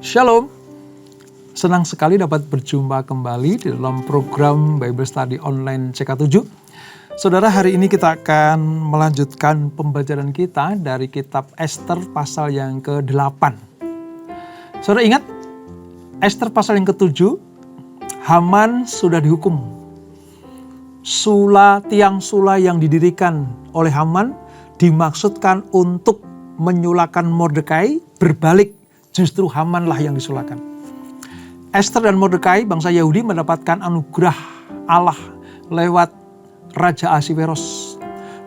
Shalom, senang sekali dapat berjumpa kembali di dalam program Bible Study Online CK7. Saudara, hari ini kita akan melanjutkan pembelajaran kita dari kitab Ester pasal yang ke-8. Saudara ingat, Ester pasal yang ke-7, Haman sudah dihukum. Tiang sula yang didirikan oleh Haman dimaksudkan untuk menyulakan Mordekai, berbalik. Justru Hamanlah yang disulakan. Ester dan Mordekai, bangsa Yahudi, mendapatkan anugerah Allah lewat Raja Ahasveros.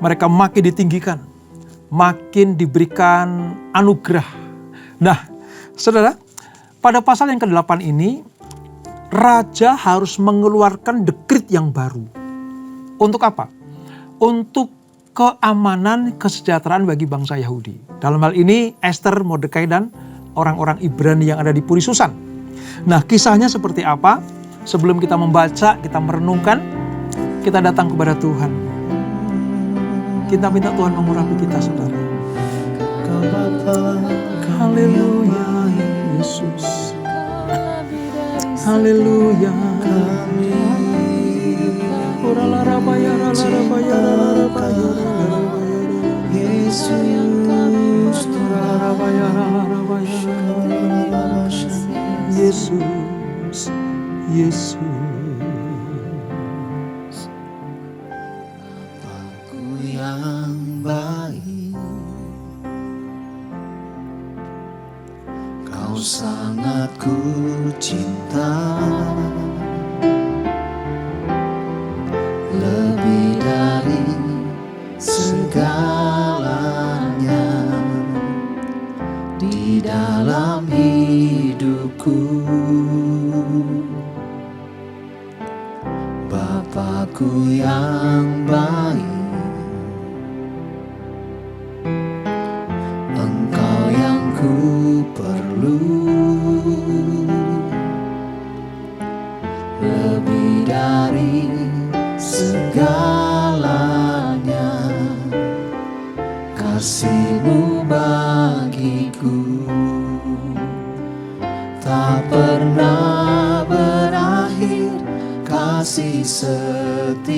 Mereka makin ditinggikan, makin diberikan anugerah. Nah, saudara, pada pasal yang ke-8 ini, Raja harus mengeluarkan dekret yang baru. Untuk apa? Untuk keamanan, kesejahteraan bagi bangsa Yahudi. Dalam hal ini, Ester, Mordekai, dan orang-orang Ibrani yang ada di Puri Susan. Nah, kisahnya seperti apa? Sebelum kita membaca, kita merenungkan, kita datang kepada Tuhan. Kita minta Tuhan mengurapi kita, saudara. Haleluya, Yesus. Haleluya. Yesus, Yesus. Bapakku yang baik, Kau sangat ku cinta, lebih dari segalanya di dalam hidupku. Bapakku yang baik, Engkau yang ku perlu, lebih dari segalanya, kasih-Mu bagiku tak pernah berakhir, kasih setia-Mu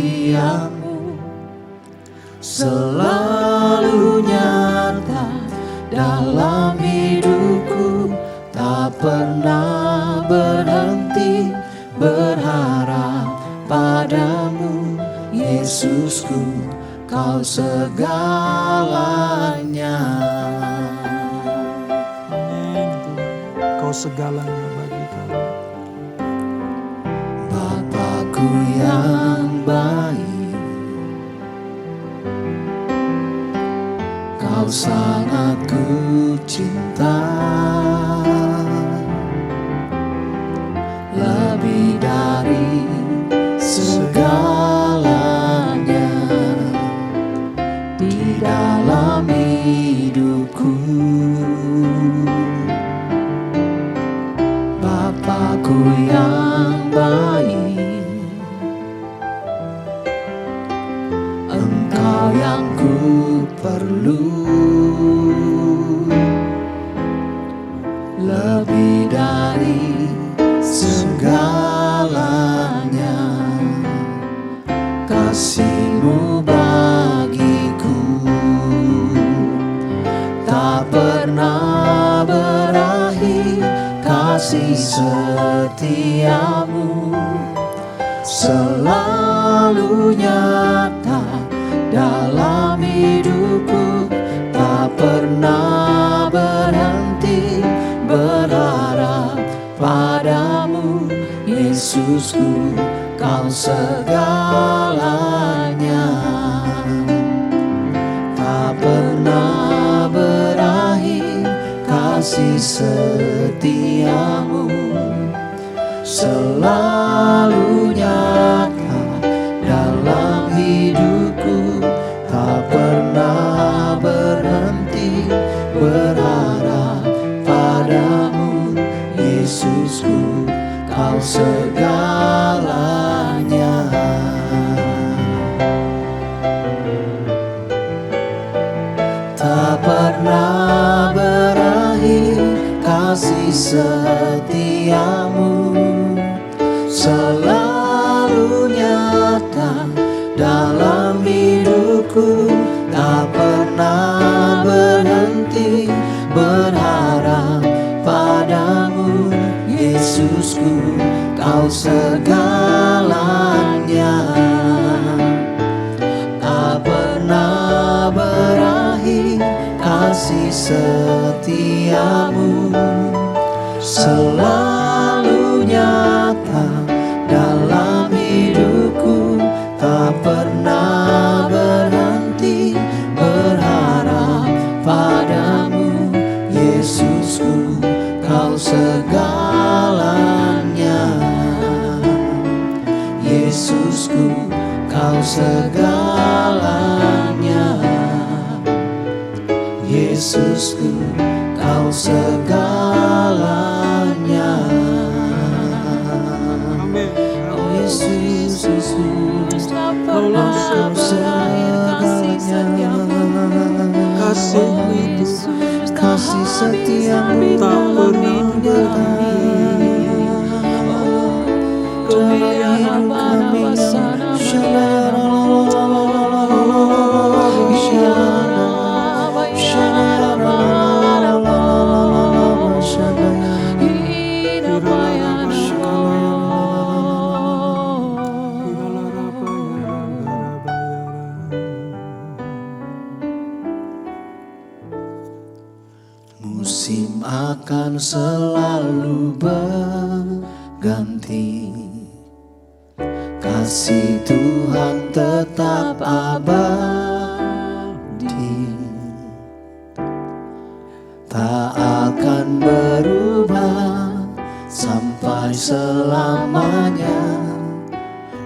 selalu nyata dalam hidupku, tak pernah berhenti berharap padamu, Yesusku, Kau segalanya. Amin. Kau segalanya bagi kami. Bapakku yang baik, Kau sangat ku cinta, lebih dari segalanya di dalam hidupku. Bapakku yang baik, Engkau yang ku perlu, lebih dari segalanya, kasih-Mu bagiku tak pernah berakhir, kasih setia-Mu selalu nyata dalam hidupku, tak pernah berhenti berharap padamu, Yesusku, Kau segalanya. Tak pernah berakhir, kasih setia-Mu selalu nyata dalam hidupku, tak pernah berhenti berharap padamu, Yesusku, Kau segalanya. Tak pernah berakhir, kasih setiamu selalu nyata dalam hidupku, tak pernah berhenti berharap padamu. Yesusku, kau segalanya, tak pernah berakhir kasih setiamu, selalu nyata dalam hidupku, tak pernah berhenti berharap padamu. Yesusku, kau segalanya, Yesusku, kau segalanya, Yesusku, kau segalanya. Oh Yesus, Yesus, Pernah berakhir kasih setiamu, Kasih Yesus, kasih setiamu tak pernah Musim akan selalu berganti, kasih Tuhan tetap abadi, tak akan berubah sampai selamanya.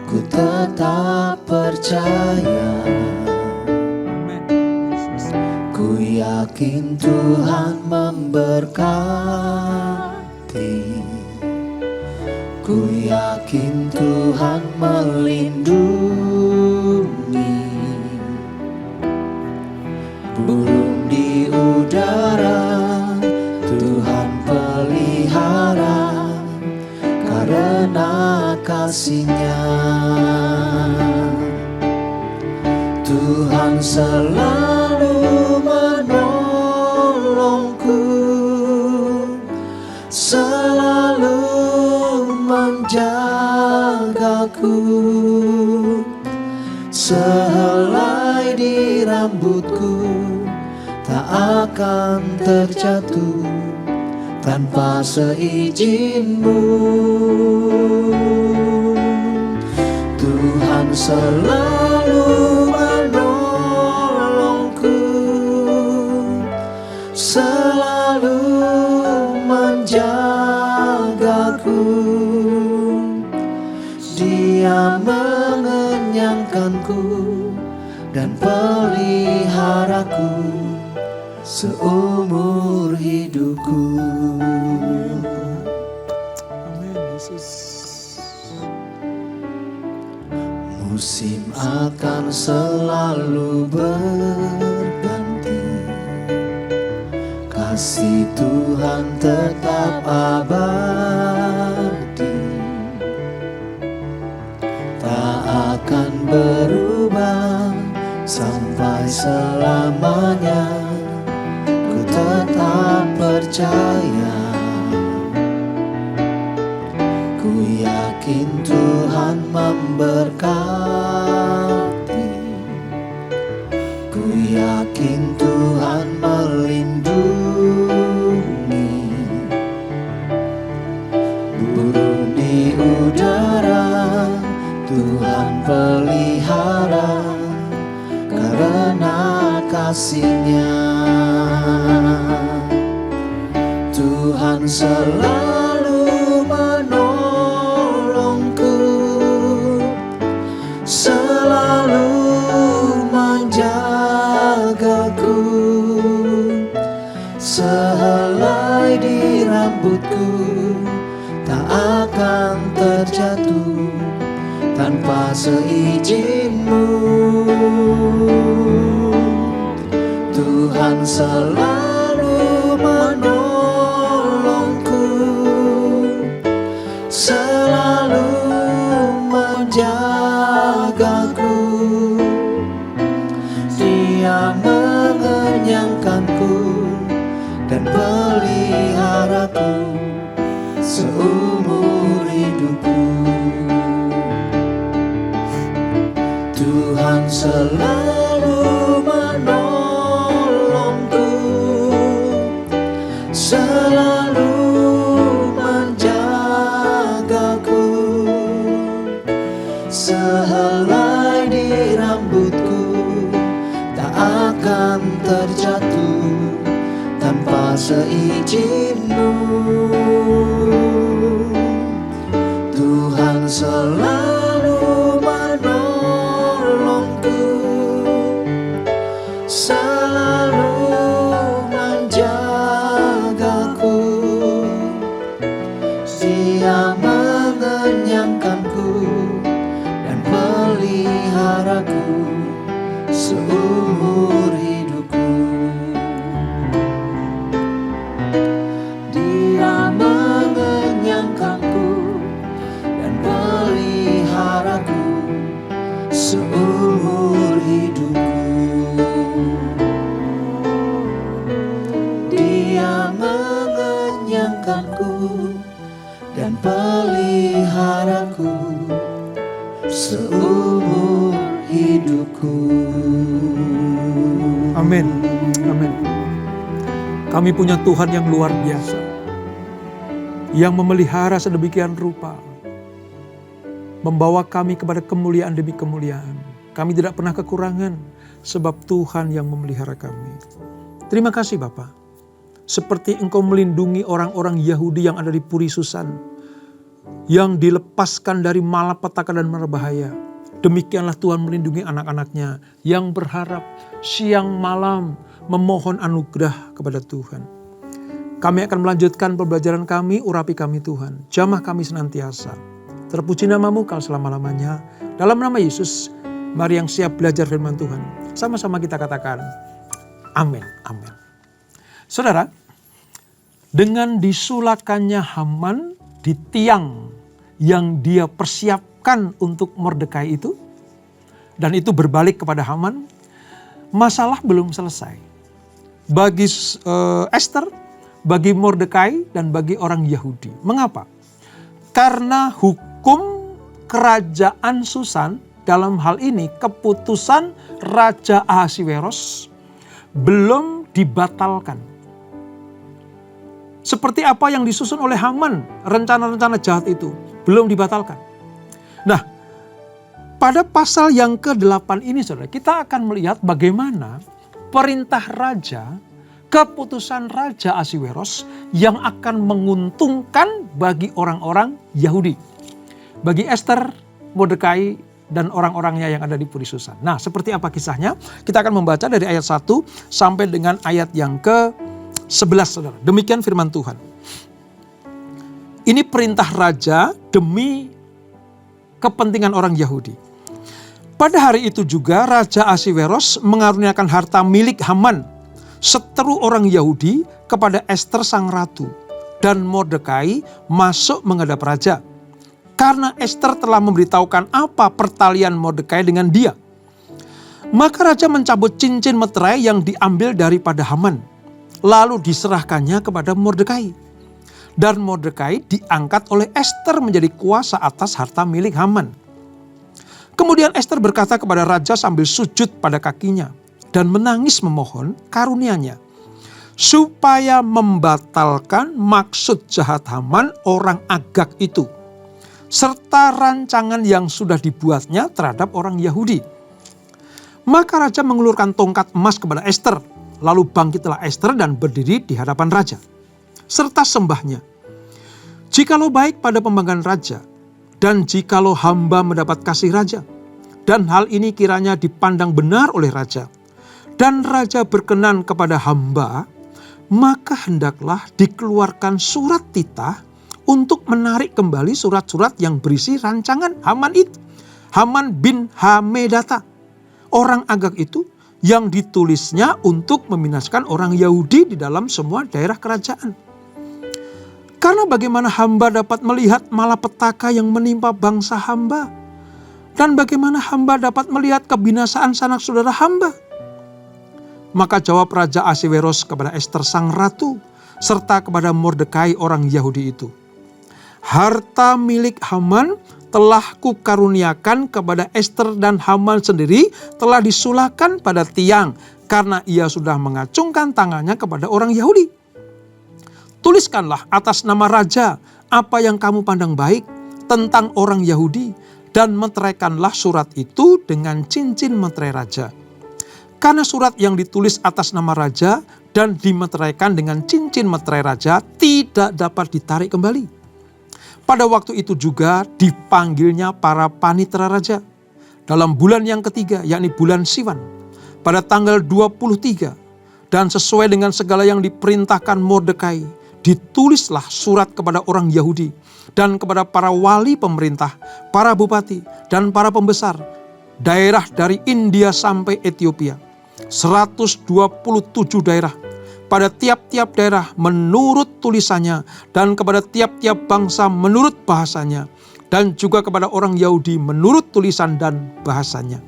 Ku tetap percaya, ku yakin Tuhan memberkati, ku yakin Tuhan melindungi. Burung di udara Tuhan pelihara karena kasih-Nya. Tuhan selalu menolongku, selalu menjagaku, sehelai di rambutku tak akan terjatuh tanpa seizin-Mu. Tuhan selalu menolongku, selalu menjagaku, Dia mengenyangkanku dan peliharaku seumur hidupku. Amin, Yesus. Musim akan selalu berganti, kasih Tuhan tetap abadi, tak akan berubah sampai selamanya. Ku tetap percaya, ku yakin Tuhan memberkati, ku yakin Tuhan melindungi. Burung di udara Tuhan pelihara karena kasih-Nya. Tuhan selalu menolongku, selalu menjagaku, sehelai di rambutku tak akan terjatuh tanpa seizin-Mu. Tuhan selalu menolongku, dan peliharaku seumur hidupku. Tuhan selalu menolongku, selalu menjagaku. Sehelai di rambutku tak akan terjatuh tanpa seizin-Mu. Tuhan selalu menolongku, selalu menjagaku. Dia mengenyangkanku dan peliharaku seumur hidupku. Dia mengenyangkanku dan peliharaku seumur hidupku. Dia mengenyangkanku dan peliharaku seumur hidupku. Amin. Amin. Kami punya Tuhan yang luar biasa, yang memelihara sedemikian rupa, membawa kami kepada kemuliaan demi kemuliaan. Kami tidak pernah kekurangan, sebab Tuhan yang memelihara kami. Terima kasih Bapa. Seperti Engkau melindungi orang-orang Yahudi yang ada di Puri Susan, yang dilepaskan dari malapetaka dan mara bahaya. Demikianlah Tuhan melindungi anak-anaknya yang berharap siang malam memohon anugerah kepada Tuhan. Kami akan melanjutkan pembelajaran kami, urapi kami Tuhan. Jamah kami senantiasa. Terpuji nama-Mu kau selama-lamanya. Dalam nama Yesus, mari yang siap belajar firman Tuhan. Sama-sama kita katakan, amin, amin. Saudara, dengan disulakannya Haman di tiang yang dia persiapkan untuk Mordekai itu, dan itu berbalik kepada Haman, masalah belum selesai. Bagi Esther, bagi Mordekai, dan bagi orang Yahudi. Mengapa? Karena hukum kerajaan Susan, dalam hal ini keputusan Raja Ahasiweros, belum dibatalkan. Seperti apa yang disusun oleh Haman, rencana-rencana jahat itu belum dibatalkan. Nah, pada pasal yang ke-8 ini saudara, kita akan melihat bagaimana perintah raja, keputusan Raja Ahasiweros yang akan menguntungkan bagi orang-orang Yahudi. Bagi Esther, Mordekai, dan orang-orangnya yang ada di Puri Susan. Nah, seperti apa kisahnya? Kita akan membaca dari ayat 1 sampai dengan ayat yang ke-11 saudara. Demikian firman Tuhan. Ini perintah raja demi kepentingan orang Yahudi. Pada hari itu juga Raja Ahasiweros mengaruniakan harta milik Haman, seteru orang Yahudi, kepada Esther sang ratu. Dan Mordekai masuk menghadap raja, karena Esther telah memberitahukan apa pertalian Mordekai dengan dia. Maka raja mencabut cincin meterai yang diambil daripada Haman, lalu diserahkannya kepada Mordekai. Dan Mordekai diangkat oleh Esther menjadi kuasa atas harta milik Haman. Kemudian Esther berkata kepada raja sambil sujud pada kakinya dan menangis memohon karunia-Nya, supaya membatalkan maksud jahat Haman orang Agag itu, serta rancangan yang sudah dibuatnya terhadap orang Yahudi. Maka raja mengulurkan tongkat emas kepada Esther, lalu bangkitlah Esther dan berdiri di hadapan raja, serta sembahnya. Jikalau baik pada pembanggaan raja, dan jikalau hamba mendapat kasih raja, dan hal ini kiranya dipandang benar oleh raja, dan raja berkenan kepada hamba, maka hendaklah dikeluarkan surat titah untuk menarik kembali surat-surat yang berisi rancangan Haman itu, Haman bin Hamedata, orang Agag itu, yang ditulisnya untuk membinasakan orang Yahudi di dalam semua daerah kerajaan. Karena bagaimana hamba dapat melihat malapetaka yang menimpa bangsa hamba, dan bagaimana hamba dapat melihat kebinasaan sanak saudara hamba. Maka jawab Raja Ahasiweros kepada Esther sang ratu serta kepada Mordekai orang Yahudi itu. Harta milik Haman telah kukaruniakan kepada Ester, dan Haman sendiri telah disulahkan pada tiang karena ia sudah mengacungkan tangannya kepada orang Yahudi. Tuliskanlah atas nama raja apa yang kamu pandang baik tentang orang Yahudi, dan meteraikanlah surat itu dengan cincin meterai raja. Karena surat yang ditulis atas nama raja dan dimeteraikan dengan cincin meterai raja tidak dapat ditarik kembali. Pada waktu itu juga dipanggilnya para panitera raja dalam bulan yang ketiga, yakni bulan Siwan, pada tanggal 23, dan sesuai dengan segala yang diperintahkan Mordekai, ditulislah surat kepada orang Yahudi dan kepada para wali pemerintah, para bupati, dan para pembesar daerah dari India sampai Ethiopia. 127 daerah, pada tiap-tiap daerah menurut tulisannya, dan kepada tiap-tiap bangsa menurut bahasanya, dan juga kepada orang Yahudi menurut tulisan dan bahasanya.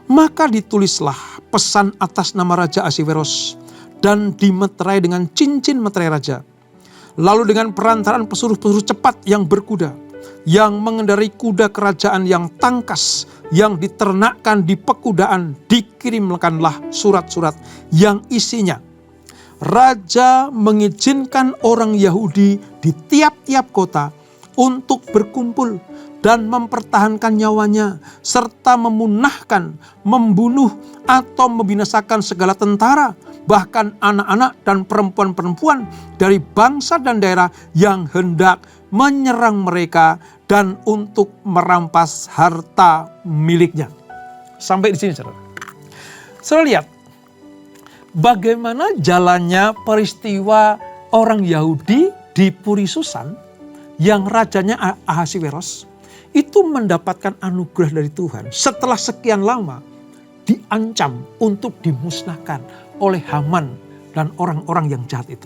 Maka ditulislah pesan atas nama Raja Ahasveros dan dimeterai dengan cincin meterai raja. Lalu dengan perantaraan pesuruh-pesuruh cepat yang berkuda, yang mengendarai kuda kerajaan yang tangkas, yang diternakkan di pekudaan, dikirimkanlah surat-surat yang isinya: Raja mengizinkan orang Yahudi di tiap-tiap kota untuk berkumpul dan mempertahankan nyawanya, serta memunahkan, membunuh, atau membinasakan segala tentara, bahkan anak-anak dan perempuan-perempuan dari bangsa dan daerah yang hendak menyerang mereka, dan untuk merampas harta miliknya. Sampai di sini, saudara. Saudara lihat bagaimana jalannya peristiwa orang Yahudi di Puri Susan, yang rajanya Ahasveros itu mendapatkan anugerah dari Tuhan setelah sekian lama diancam untuk dimusnahkan oleh Haman dan orang-orang yang jahat itu.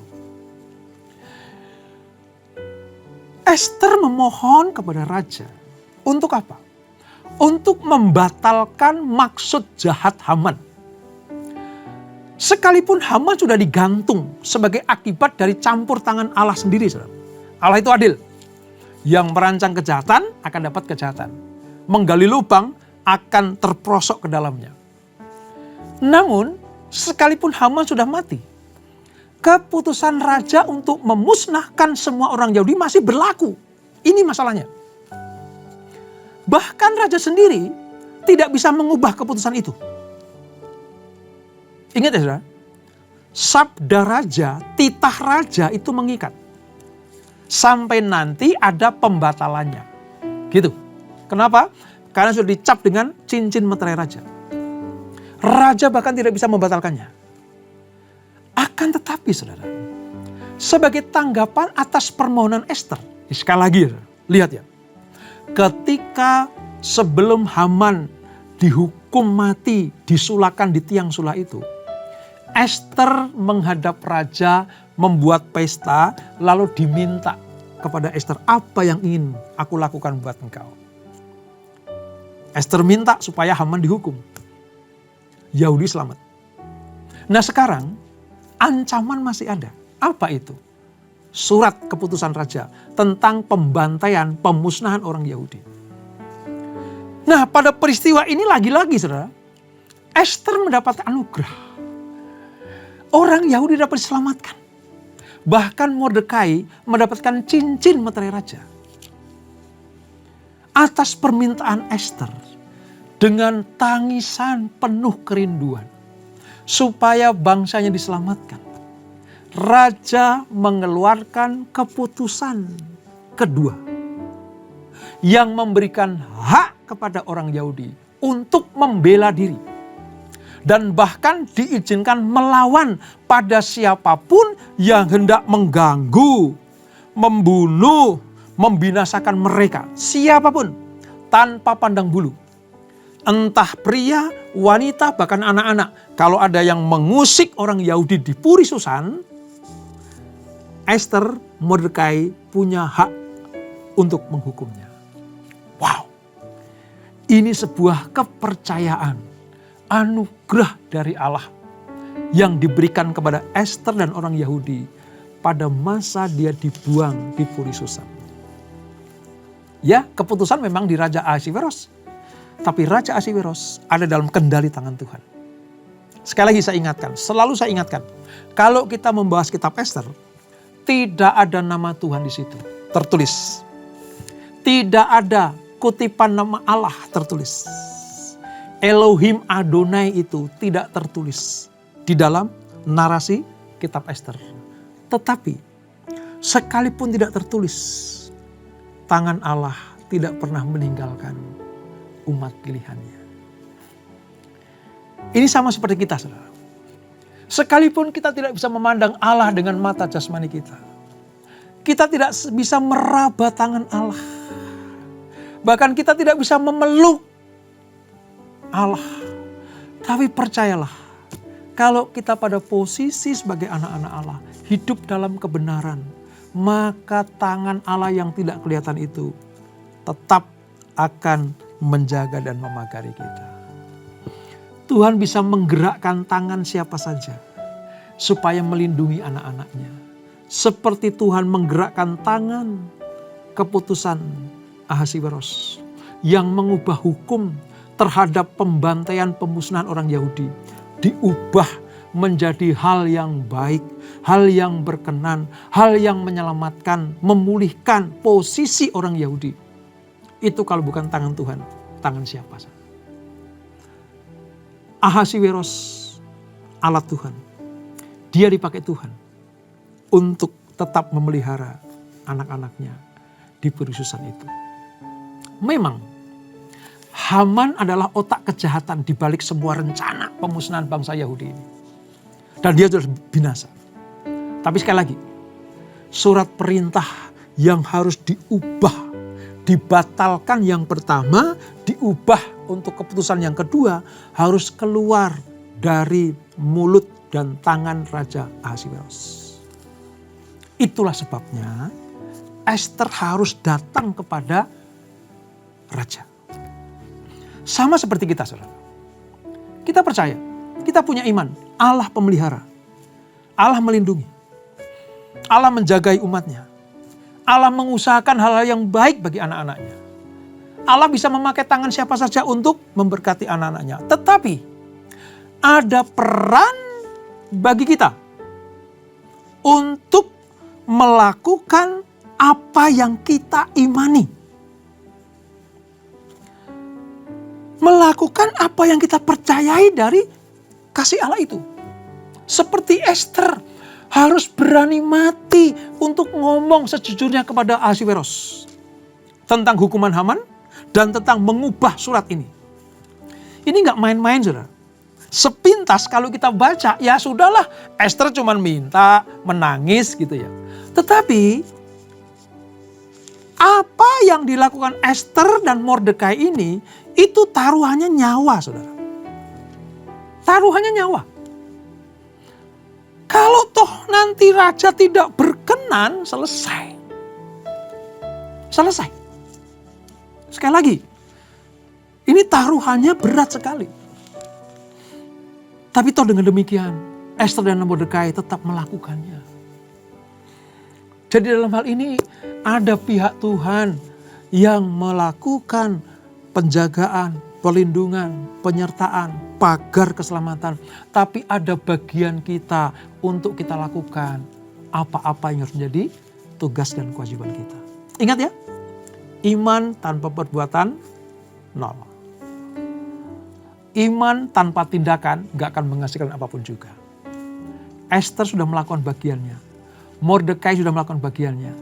Ester memohon kepada raja untuk apa? Untuk membatalkan maksud jahat Haman. Sekalipun Haman sudah digantung sebagai akibat dari campur tangan Allah sendiri, saudara. Allah itu adil. Yang merancang kejahatan akan dapat kejahatan. Menggali lubang akan terperosok ke dalamnya. Namun, sekalipun Haman sudah mati, keputusan raja untuk memusnahkan semua orang Yahudi masih berlaku. Ini masalahnya. Bahkan raja sendiri tidak bisa mengubah keputusan itu. Ingat ya saudara, sabda raja, titah raja itu mengikat. Sampai nanti ada pembatalannya. Gitu. Kenapa? Karena sudah dicap dengan cincin meterai raja. Raja bahkan tidak bisa membatalkannya. Akan tetapi saudara, sebagai tanggapan atas permohonan Ester, sekali lagi lihat ya, ketika sebelum Haman dihukum mati, disulahkan di tiang sulah itu, Ester menghadap raja, membuat pesta, lalu diminta kepada Ester, apa yang ingin aku lakukan buat engkau? Ester minta supaya Haman dihukum, Yahudi selamat. Nah sekarang ancaman masih ada. Apa itu? Surat keputusan raja tentang pembantaian, pemusnahan orang Yahudi. Nah pada peristiwa ini lagi-lagi saudara, Ester mendapat anugerah. Orang Yahudi dapat diselamatkan. Bahkan Mordekai mendapatkan cincin meterai raja. Atas permintaan Ester, dengan tangisan penuh kerinduan, supaya bangsanya diselamatkan, raja mengeluarkan keputusan kedua yang memberikan hak kepada orang Yahudi untuk membela diri. Dan bahkan diizinkan melawan pada siapapun yang hendak mengganggu, membunuh, membinasakan mereka. Siapapun, tanpa pandang bulu. Entah pria, wanita, bahkan anak-anak. Kalau ada yang mengusik orang Yahudi di Puri Susan, Ester, Mordekai punya hak untuk menghukumnya. Wow, ini sebuah kepercayaan, anugerah dari Allah yang diberikan kepada Ester dan orang Yahudi pada masa dia dibuang di Puri Susan. Ya, keputusan memang di Raja Ahasiweros. Tapi Raja Ahasiweros ada dalam kendali tangan Tuhan. Sekali lagi saya ingatkan, selalu saya ingatkan. Kalau kita membahas kitab Ester, tidak ada nama Tuhan di situ tertulis. Tidak ada kutipan nama Allah tertulis. Elohim Adonai itu tidak tertulis di dalam narasi kitab Ester. Tetapi sekalipun tidak tertulis, tangan Allah tidak pernah meninggalkan umat pilihannya. Ini sama seperti kita, saudara. Sekalipun kita tidak bisa memandang Allah dengan mata jasmani kita. Kita tidak bisa meraba tangan Allah. Bahkan kita tidak bisa memeluk Allah. Tapi percayalah, kalau kita pada posisi sebagai anak-anak Allah, hidup dalam kebenaran, maka tangan Allah yang tidak kelihatan itu tetap akan menjaga dan memagari kita. Tuhan bisa menggerakkan tangan siapa saja supaya melindungi anak-anaknya. Seperti Tuhan menggerakkan tangan keputusan Ahasiweros yang mengubah hukum terhadap pembantaian pemusnahan orang Yahudi. Diubah menjadi hal yang baik, hal yang berkenan, hal yang menyelamatkan, memulihkan posisi orang Yahudi. Itu kalau bukan tangan Tuhan, tangan siapa saja? Ahasiweros, alat Tuhan. Dia dipakai Tuhan untuk tetap memelihara anak-anaknya di Puri Susan itu. Memang Haman adalah otak kejahatan di balik sebuah rencana pemusnahan bangsa Yahudi ini. Dan dia sudah binasa. Tapi sekali lagi, surat perintah yang harus diubah, dibatalkan yang pertama, diubah untuk keputusan yang kedua, harus keluar dari mulut dan tangan Raja Ahasiweros. Itulah sebabnya Ester harus datang kepada Raja. Sama seperti kita, saudara. Kita percaya, kita punya iman, Allah pemelihara, Allah melindungi, Allah menjagai umatnya, Allah mengusahakan hal-hal yang baik bagi anak-anaknya. Allah bisa memakai tangan siapa saja untuk memberkati anak-anaknya. Tetapi ada peran bagi kita untuk melakukan apa yang kita imani. Melakukan apa yang kita percayai dari kasih Allah itu. Seperti Ester harus berani mati untuk ngomong sejujurnya kepada Ahasiweros tentang hukuman Haman dan tentang mengubah surat ini. Ini gak main-main, saudara. Sepintas kalau kita baca, ya sudahlah, Ester cuma minta, menangis gitu ya. Tetapi apa yang dilakukan Ester dan Mordekai ini, itu taruhannya nyawa, saudara. Taruhannya nyawa. Kalau toh nanti raja tidak berkenan, selesai. Selesai. Sekali lagi, ini taruhannya berat sekali. Tapi toh dengan demikian, Ester dan Mordekai tetap melakukannya. Jadi dalam hal ini ada pihak Tuhan yang melakukan penjagaan, perlindungan, penyertaan, pagar keselamatan. Tapi ada bagian kita untuk kita lakukan apa-apa yang harus menjadi tugas dan kewajiban kita. Ingat ya, iman tanpa perbuatan, nol. Iman tanpa tindakan gak akan menghasilkan apapun juga. Ester sudah melakukan bagiannya. Mordekai sudah melakukan bagiannya.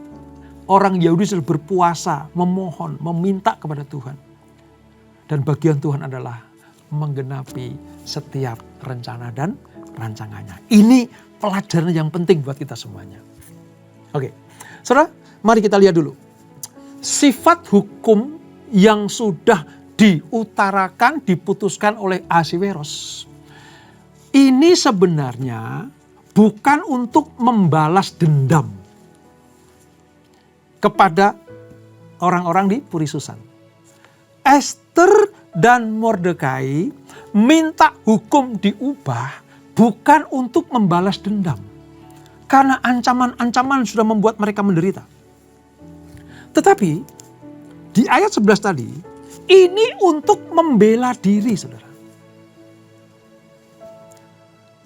Orang Yahudi sudah berpuasa, memohon, meminta kepada Tuhan. Dan bagian Tuhan adalah menggenapi setiap rencana dan rancangannya. Ini pelajaran yang penting buat kita semuanya. Oke, saudara, mari kita lihat dulu. Sifat hukum yang sudah diutarakan, diputuskan oleh Ahasiweros. Ini sebenarnya bukan untuk membalas dendam kepada orang-orang di Puri Susan. Ester dan Mordekai minta hukum diubah bukan untuk membalas dendam. Karena ancaman-ancaman sudah membuat mereka menderita. Tetapi di ayat 11 tadi, ini untuk membela diri, saudara.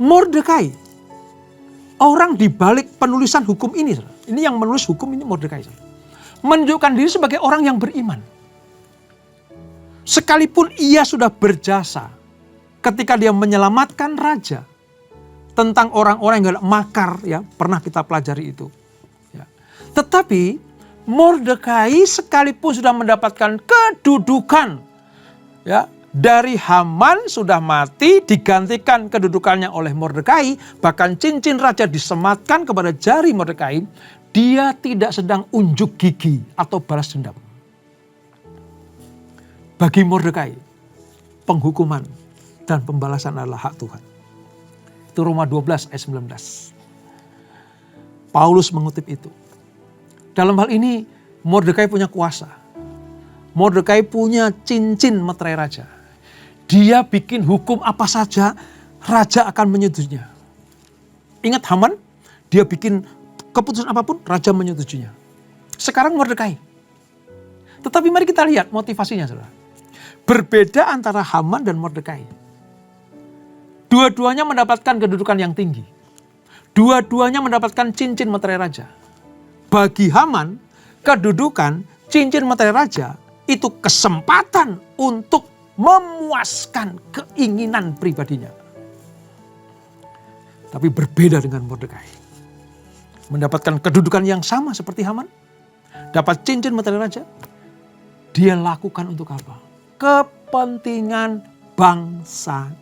Mordekai, orang di balik penulisan hukum ini, saudara. Ini yang menulis hukum ini Mordekai, saudara. Menunjukkan diri sebagai orang yang beriman. Sekalipun ia sudah berjasa ketika dia menyelamatkan raja, tentang orang-orang yang makar, ya, pernah kita pelajari itu. Ya. Tetapi Mordekai sekalipun sudah mendapatkan kedudukan, ya, dari Haman sudah mati, digantikan kedudukannya oleh Mordekai, bahkan cincin raja disematkan kepada jari Mordekai, dia tidak sedang unjuk gigi atau balas dendam. Bagi Mordekai, penghukuman dan pembalasan adalah hak Tuhan. Itu Roma 12 ayat 19. Paulus mengutip itu. Dalam hal ini Mordekai punya kuasa. Mordekai punya cincin meterai raja. Dia bikin hukum apa saja, raja akan menyetujuinya. Ingat Haman, dia bikin keputusan apapun, raja menyetujuinya. Sekarang Mordekai. Tetapi mari kita lihat motivasinya, saudara. Berbeda antara Haman dan Mordekai. Dua-duanya mendapatkan kedudukan yang tinggi. Dua-duanya mendapatkan cincin meterai raja. Bagi Haman, kedudukan cincin meterai raja itu kesempatan untuk memuaskan keinginan pribadinya. Tapi berbeda dengan Mordekai. Mendapatkan kedudukan yang sama seperti Haman. Dapat cincin meterai raja. Dia lakukan untuk apa? Kepentingan bangsanya.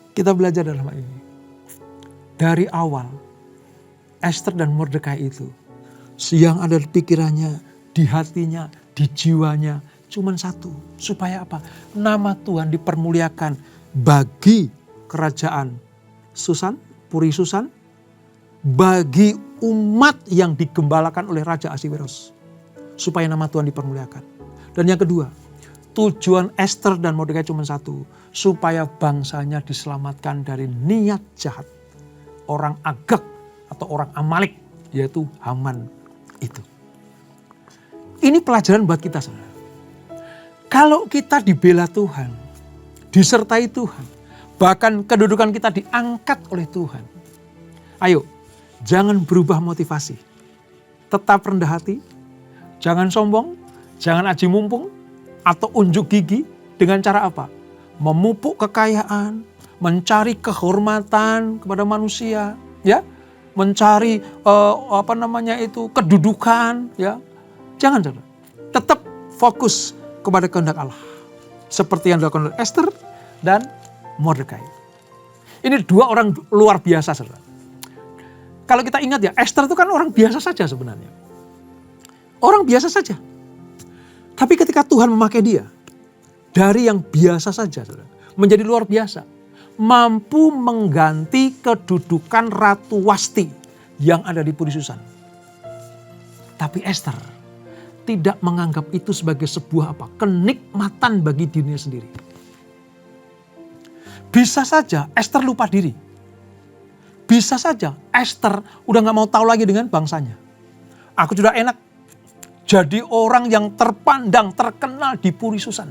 Kita belajar dalam hal ini. Dari awal, Esther dan Mordekai itu, yang ada di pikirannya, di hatinya, di jiwanya, cuma satu. Supaya apa? Nama Tuhan dipermuliakan bagi kerajaan Puri Susan, bagi umat yang digembalakan oleh Raja Ahasweros. Supaya nama Tuhan dipermuliakan. Dan yang kedua, tujuan Esther dan Mordekai cuma satu. Supaya bangsanya diselamatkan dari niat jahat orang Agag atau orang Amalek, yaitu Haman itu. Ini pelajaran buat kita, saudara. Kalau kita dibela Tuhan, disertai Tuhan, bahkan kedudukan kita diangkat oleh Tuhan. Ayo, jangan berubah motivasi. Tetap rendah hati, jangan sombong, jangan aji mumpung, atau unjuk gigi dengan cara apa? Memupuk kekayaan, mencari kehormatan kepada manusia, ya, mencari kedudukan, ya. Jangan, saudara. Tetap fokus kepada kehendak Allah. Seperti yang dilakukan oleh Esther dan Mordekai. Ini dua orang luar biasa, saudara. Kalau kita ingat ya, Esther itu kan orang biasa saja sebenarnya. Orang biasa saja. Tapi ketika Tuhan memakai dia, dari yang biasa saja, saudara, menjadi luar biasa. Mampu mengganti kedudukan Ratu Wasti yang ada di Puri Susan. Tapi Esther tidak menganggap itu sebagai sebuah kenikmatan bagi dirinya sendiri. Bisa saja Esther lupa diri. Bisa saja Esther udah gak mau tahu lagi dengan bangsanya. Aku sudah enak jadi orang yang terpandang, terkenal di Puri Susan.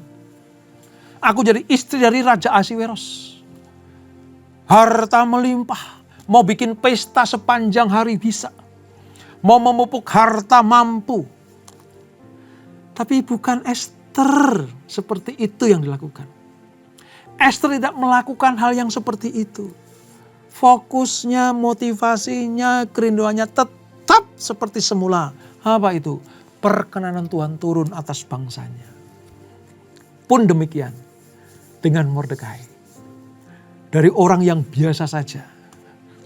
Aku jadi istri dari Raja Ahasweros. Harta melimpah. Mau bikin pesta sepanjang hari bisa. Mau memupuk harta mampu. Tapi bukan Esther seperti itu yang dilakukan. Esther tidak melakukan hal yang seperti itu. Fokusnya, motivasinya, kerinduannya tetap seperti semula. Apa itu? Perkenanan Tuhan turun atas bangsanya. Pun demikian dengan Mordekai. Dari orang yang biasa saja,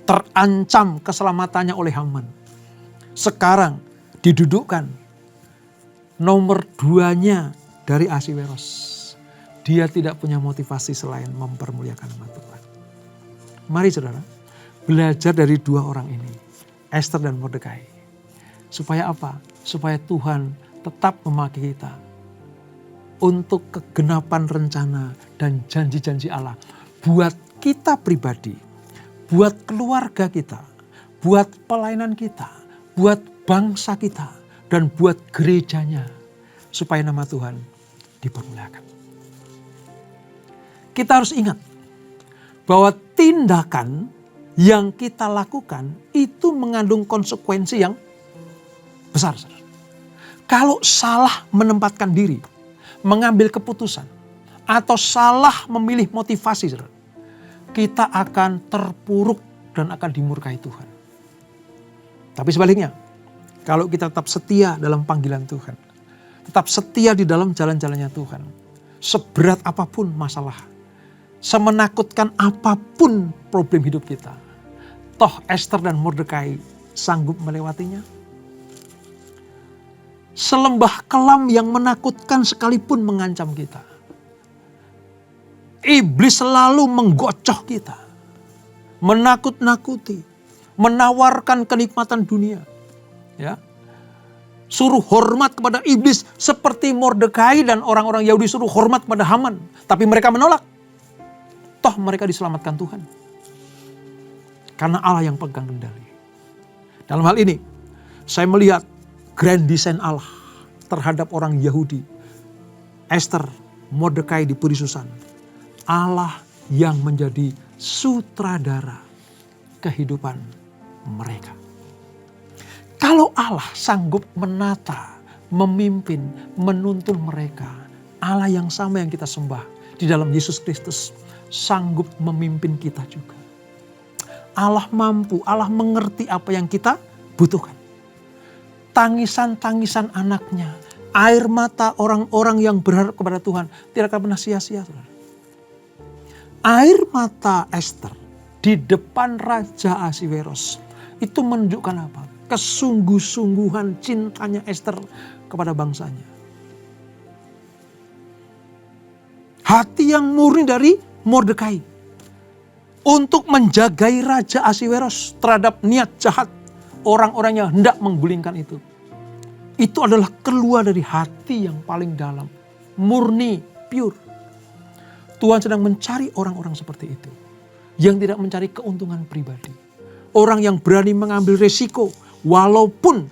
terancam keselamatannya oleh Haman. Sekarang didudukkan nomor 2-nya dari Ahasweros. Dia tidak punya motivasi selain mempermuliakan nama Tuhan. Mari saudara, belajar dari dua orang ini, Esther dan Mordekai. Supaya apa? Supaya Tuhan tetap memakai kita untuk kegenapan rencana dan janji-janji Allah buat kita pribadi, buat keluarga kita, buat pelayanan kita, buat bangsa kita, dan buat gerejanya, supaya nama Tuhan dipermuliakan. Kita harus ingat bahwa tindakan yang kita lakukan itu mengandung konsekuensi yang besar. Kalau salah menempatkan diri, mengambil keputusan, atau salah memilih motivasi, kita akan terpuruk dan akan dimurkai Tuhan. Tapi sebaliknya, kalau kita tetap setia dalam panggilan Tuhan, tetap setia di dalam jalan-jalannya Tuhan, seberat apapun masalah, semenakutkan apapun problem hidup kita, toh Esther dan Mordekai sanggup melewatinya. Selembah kelam yang menakutkan sekalipun mengancam kita. Iblis selalu menggocoh kita, menakut-nakuti, menawarkan kenikmatan dunia. Ya, suruh hormat kepada iblis seperti Mordekai dan orang-orang Yahudi suruh hormat kepada Haman. Tapi mereka menolak. Toh mereka diselamatkan Tuhan. Karena Allah yang pegang kendali. Dalam hal ini, saya melihat grand design Allah terhadap orang Yahudi. Esther, Mordekai diberi Susan. Allah yang menjadi sutradara kehidupan mereka. Kalau Allah sanggup menata, memimpin, menuntun mereka, Allah yang sama yang kita sembah di dalam Yesus Kristus sanggup memimpin kita juga. Allah mampu, Allah mengerti apa yang kita butuhkan. Tangisan-tangisan anaknya, air mata orang-orang yang berharap kepada Tuhan tidak akan pernah sia-sia. Air mata Esther di depan Raja Ahasveros itu menunjukkan apa? Kesungguh-sungguhan cintanya Esther kepada bangsanya. Hati yang murni dari Mordekai untuk menjagai Raja Ahasveros terhadap niat jahat orang-orang yang hendak menggulingkan itu. Itu adalah keluar dari hati yang paling dalam, murni, pure. Tuhan sedang mencari orang-orang seperti itu. Yang tidak mencari keuntungan pribadi. Orang yang berani mengambil resiko. Walaupun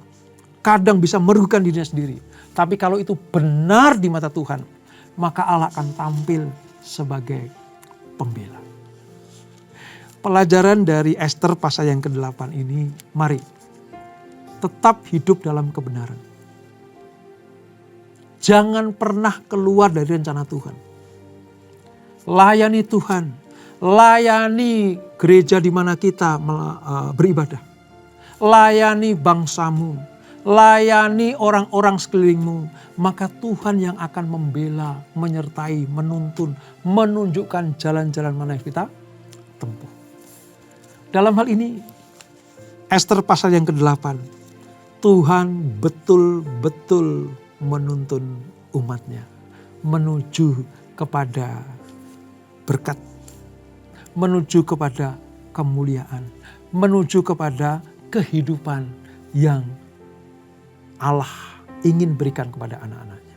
kadang bisa merugikan dirinya sendiri. Tapi kalau itu benar di mata Tuhan. Maka Allah akan tampil sebagai pembela. Pelajaran dari Esther pasal yang ke-8 ini. Mari tetap hidup dalam kebenaran. Jangan pernah keluar dari rencana Tuhan. Layani Tuhan, layani gereja di mana kita beribadah. Layani bangsamu, layani orang-orang sekelilingmu. Maka Tuhan yang akan membela, menyertai, menuntun, menunjukkan jalan-jalan mana yang kita tempuh. Dalam hal ini, Esther pasal yang ke-8, Tuhan betul-betul menuntun umatnya menuju kepada berkat, menuju kepada kemuliaan, menuju kepada kehidupan yang Allah ingin berikan kepada anak-anaknya.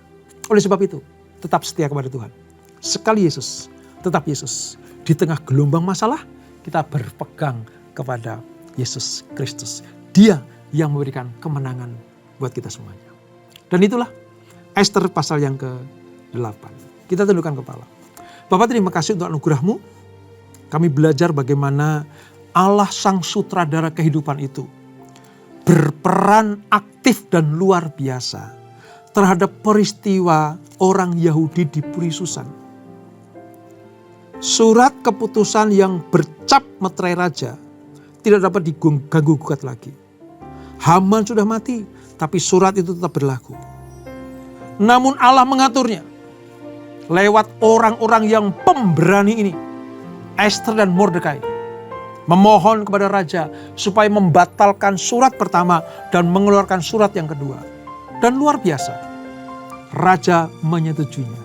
Oleh sebab itu, tetap setia kepada Tuhan. Sekali Yesus, tetap Yesus. Di tengah gelombang masalah, kita berpegang kepada Yesus Kristus. Dia yang memberikan kemenangan buat kita semuanya. Dan itulah Esther pasal yang ke-8. Kita tundukkan kepala. Bapak, terima kasih untuk anugerah-Mu. Kami belajar bagaimana Allah sang sutradara kehidupan itu berperan aktif dan luar biasa terhadap peristiwa orang Yahudi diberi Susan. Surat keputusan yang bercap meterai raja tidak dapat diganggu gugat lagi. Haman sudah mati, tapi surat itu tetap berlaku. Namun Allah mengaturnya lewat orang-orang yang pemberani ini, Esther dan Mordekai, memohon kepada raja supaya membatalkan surat pertama dan mengeluarkan surat yang kedua. Dan luar biasa, raja menyetujuinya.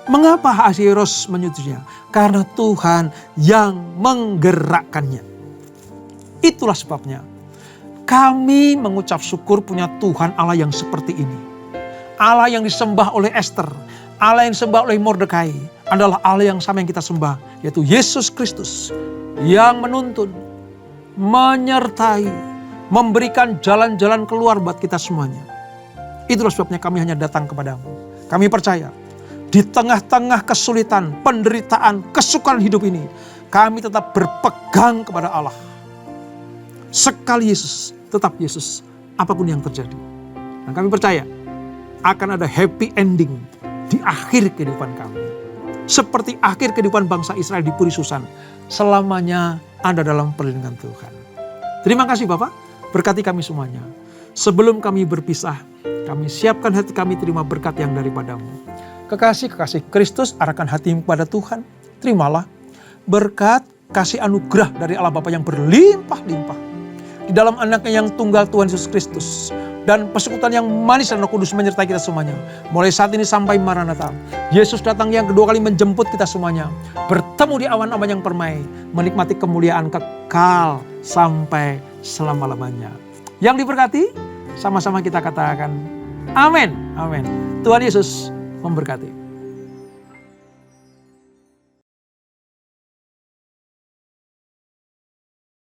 Mengapa Ahasveros menyetujuinya? Karena Tuhan yang menggerakkannya. Itulah sebabnya kami mengucap syukur punya Tuhan Allah yang seperti ini. Allah yang disembah oleh Esther, Allah yang disembah oleh Mordekai, adalah Allah yang sama yang kita sembah, yaitu Yesus Kristus yang menuntun, menyertai, memberikan jalan-jalan keluar buat kita semuanya. Itulah sebabnya kami hanya datang kepadamu. Kami percaya di tengah-tengah kesulitan, penderitaan, kesukaran hidup ini, kami tetap berpegang kepada Allah. Sekali Yesus, tetap Yesus, apapun yang terjadi. Dan kami percaya akan ada happy ending di akhir kehidupan kami. Seperti akhir kehidupan bangsa Israel di Puri Susan, selamanya ada dalam perlindungan Tuhan. Terima kasih Bapak, berkati kami semuanya. Sebelum kami berpisah, kami siapkan hati kami terima berkat yang daripadamu. Kekasih-kekasih Kristus, arahkan hatimu kepada Tuhan. Terimalah berkat, kasih anugerah dari Allah Bapa yang berlimpah-limpah di dalam anaknya yang tunggal Tuhan Yesus Kristus. Dan persekutuan yang manis dan Roh Kudus menyertai kita semuanya. Mulai saat ini sampai Maranatha. Yesus datang yang kedua kali menjemput kita semuanya. Bertemu di awan-awan yang permai. Menikmati kemuliaan kekal sampai selama-lamanya. Yang diberkati, sama-sama kita katakan amin. Amin. Tuhan Yesus memberkati.